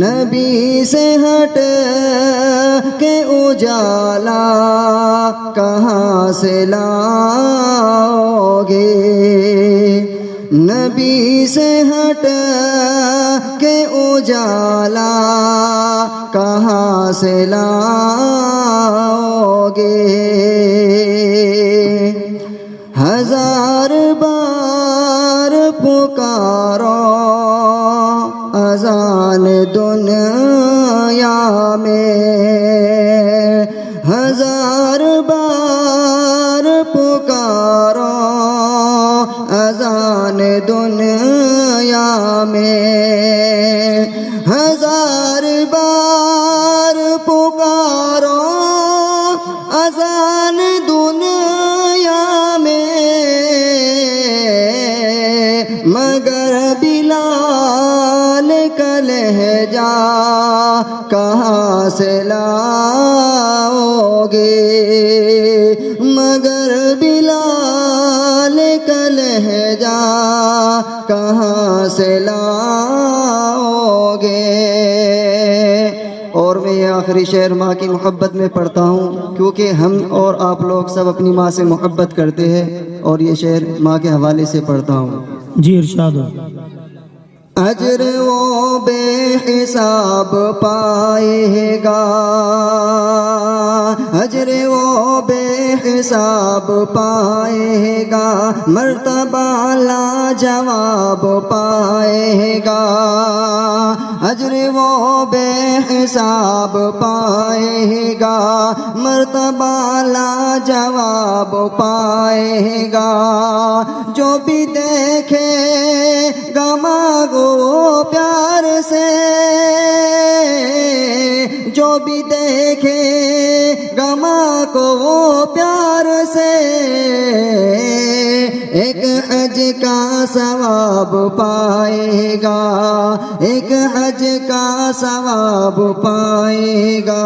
نبی سے ہٹ کے اجالا کہاں سے لاؤ گے؟ نبی سے ہٹ کے اجالا کہاں سے لاؤ گے؟ ہزار بار پکارو اذان دنیا میں، ہزار بار پکارو اذان دنیا میں، ہزار بار پکارو اذان دنیا میں، مگر بلال کا لہجہ کہاں سے لاؤ گے؟ مگر بلال کا لہجہ کہاں سے لاؤ گے؟ اور میں یہ آخری شعر ماں کی محبت میں پڑھتا ہوں، کیونکہ ہم اور آپ لوگ سب اپنی ماں سے محبت کرتے ہیں، اور یہ شعر ماں کے حوالے سے پڑھتا ہوں۔ جی ارشاد ہو۔ اجر وہ بے حساب پائے گا، اجر وہ بے حساب پائے گا، مرتبہ لاجواب پائے گا، اجر وہ بے حساب پائے گا، مرتبہ لاجواب پائے گا، جو بھی دیکھے گا ماں کو پیار سے، جو بھی دیکھے گا ماں کو پیار سے، ایک حج کا ثواب پائے گا، ایک حج کا ثواب پائے گا۔